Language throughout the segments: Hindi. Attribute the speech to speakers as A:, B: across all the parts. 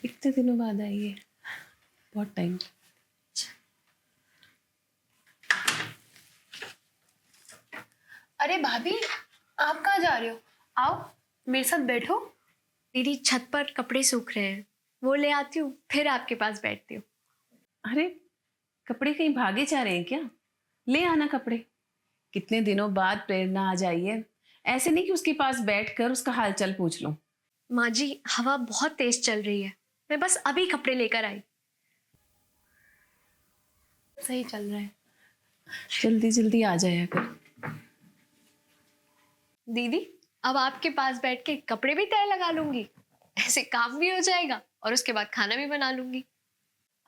A: इतने दिनों बाद आई है, बहुत टाइम।
B: अरे भाभी, आप कहाँ जा रहे हो? आओ मेरे साथ बैठो।
C: दीदी छत पर कपड़े सूख रहे हैं, वो ले आती हूँ, फिर आपके पास बैठती हूँ।
A: अरे कपड़े कहीं भागे जा रहे हैं क्या? ले आना कपड़े। कितने दिनों बाद प्रेरणा आ जाई है, ऐसे नहीं कि उसके पास बैठकर उसका हालचाल पूछ लो।
C: माँ जी, हवा बहुत तेज चल रही है, मैं बस अभी कपड़े लेकर आई।
B: सही चल रहा है।
A: जल्दी जल्दी आ जाया कर।
C: दीदी अब आपके पास बैठ के कपड़े भी तय लगा लूंगी, ऐसे काम भी हो जाएगा और उसके बाद खाना भी बना लूंगी।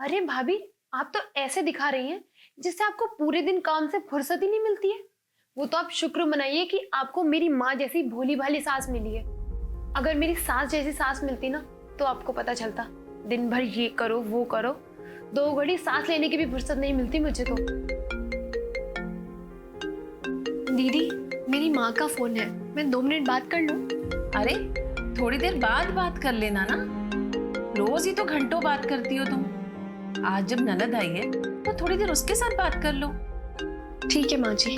B: अरे भाभी, आप तो ऐसे दिखा रही हैं जिससे आपको पूरे दिन काम से फुर्सत ही नहीं मिलती है। वो तो आप शुक्र मनाइए कि आपको मेरी माँ जैसी भोली भाली सास मिली है। अगर मेरी सास जैसी सास मिलती ना तो आपको पता चलता, दिन भर ये करो वो करो, 2 घड़ी सांस लेने की भी फुर्सत नहीं मिलती मुझे तो।
C: दीदी मेरी माँ का फोन है, मैं 2 मिनट बात कर लूं?
A: अरे थोड़ी देर बाद बात कर लेना ना, रोज ही तो घंटों बात करती हो तुम। आज जब ननद आई है तो थोड़ी देर उसके साथ बात कर लो।
C: ठीक है माँ जी।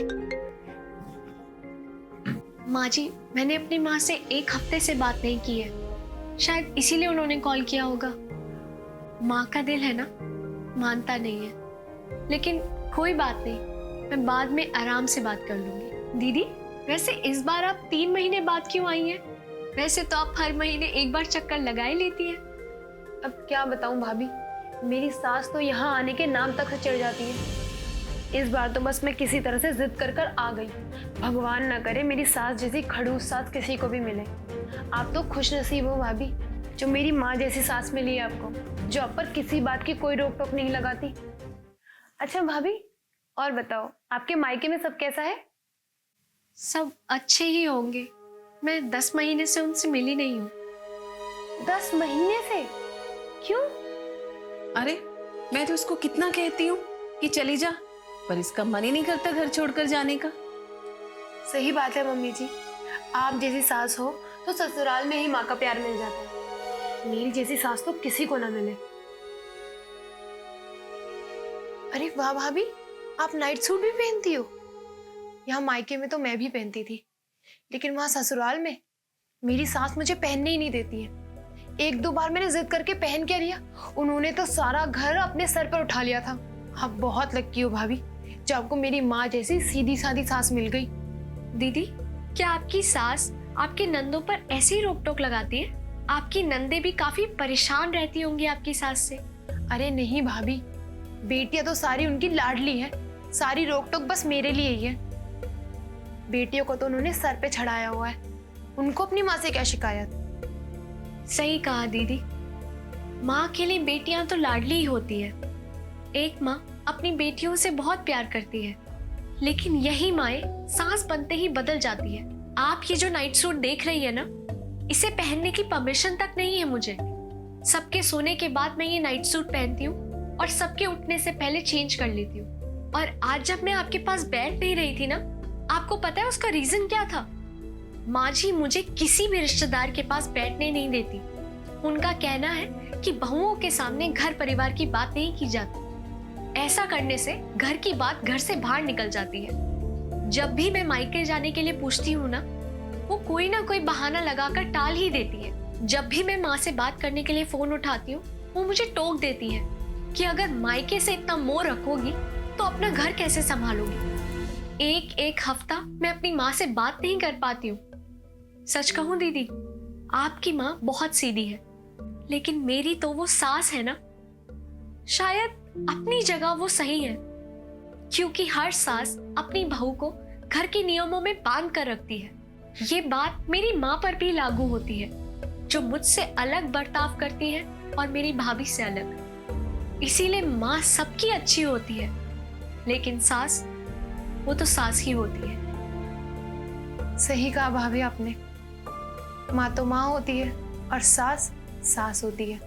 C: माँ जी, मैंने अपनी माँ से 1 हफ्ते से बात नहीं की है, शायद इसीलिए उन्होंने कॉल किया होगा। माँ का दिल है ना, मानता नहीं है, लेकिन कोई बात नहीं, मैं बाद में आराम से बात कर लूंगी। दीदी वैसे इस बार आप 3 महीने बाद क्यों आई हैं? वैसे तो आप हर महीने 1 बार चक्कर लगा ही लेती हैं।
B: अब क्या बताऊं भाभी, मेरी सास तो यहाँ आने के नाम तक से चढ़ जाती है। इस बार तो बस मैं किसी तरह से जिद कर आ गई। भगवान ना करे मेरी सास जैसी खड़ूस सास किसी को भी मिले। आप तो खुश नसीब हो भाभी, जो मेरी माँ जैसी सास मिली है आपको, जो आप पर किसी बात की कोई रोक टोक नहीं लगाती। अच्छा भाभी, और बताओ आपके मायके में सब कैसा है?
C: सब अच्छे ही होंगे, मैं 10 महीने से उनसे मिली नहीं हूँ।
B: 10 महीने से? क्यों?
A: अरे मैं तो उसको कितना कहती हूँ कि चली जा, पर इसका मन ही नहीं करता घर छोड़कर जाने का।
B: सही बात है मम्मी जी, आप जैसी सास हो तो ससुराल में ही माँ का प्यार मिल जाता है। मेरी जैसी सास तो किसी को ना मिले। अरे वाह भाभी, आप नाइट सूट भी पहनती हो? यहाँ मायके में तो मैं भी पहनती थी, लेकिन वहां ससुराल में मेरी सास मुझे पहनने ही नहीं देती है। 1-2 बार मैंने जिद करके पहन के लिया, उन्होंने तो सारा घर अपने सर पर उठा लिया था। आप बहुत लक्की हो भाभी, जो आपको मेरी माँ जैसी सीधी सादी सास मिल गई।
C: दीदी क्या आपकी सास आपके नंदों पर ऐसे ही रोक टोक लगाती है? आपकी नंदे भी काफी परेशान रहती होंगी आपकी सास से।
B: अरे नहीं भाभी, बेटियां तो सारी उनकी लाडली हैं, सारी रोक टोक बस मेरे लिए ही है। बेटियों को तो उन्होंने सर पे चढ़ाया हुआ है, उनको अपनी माँ से क्या शिकायत।
C: सही कहा दीदी, माँ के लिए बेटियां तो लाडली ही होती है। एक माँ अपनी बेटियों से बहुत प्यार करती है, लेकिन यही माएँ सास बनते ही बदल जाती है। आप ये जो नाइट सूट देख रही है ना, इसे पहनने की परमिशन तक नहीं है मुझे। सबके सोने के बाद मैं ये नाइट सूट पहनती हूँ और सबके उठने से पहले चेंज कर लेती हूँ। और आज जब मैं आपके पास बैठ नहीं रही थी ना, आपको पता है उसका रीजन क्या था? माँ जी मुझे किसी भी रिश्तेदार के पास बैठने नहीं देती। उनका कहना है कि बहुओं के सामने घर परिवार की बात नहीं की जाती, ऐसा करने से घर की बात घर से बाहर निकल जाती है। जब भी मैं मायके जाने के लिए पूछती हूँ ना, वो कोई ना कोई बहाना लगाकर टाल ही देती है। जब भी मैं माँ से बात करने के लिए फोन उठाती हूँ, वो मुझे टोक देती है कि अगर मायके से इतना मोह रखोगी तो अपना घर कैसे संभालोगी। एक हफ्ता मैं अपनी माँ से बात नहीं कर पाती हूँ। सच कहूँ दीदी, आपकी माँ बहुत सीधी है, लेकिन मेरी तो वो सास है ना, शायद अपनी जगह वो सही है, क्योंकि हर सास अपनी बहू को घर के नियमों में बांध कर रखती है। ये बात मेरी माँ पर भी लागू होती है, जो मुझसे अलग बर्ताव करती है और मेरी भाभी से अलग। इसीलिए माँ सबकी अच्छी होती है, लेकिन सास वो तो सास ही होती है।
B: सही कहा भाभी आपने, माँ तो माँ होती है और सास सास होती है।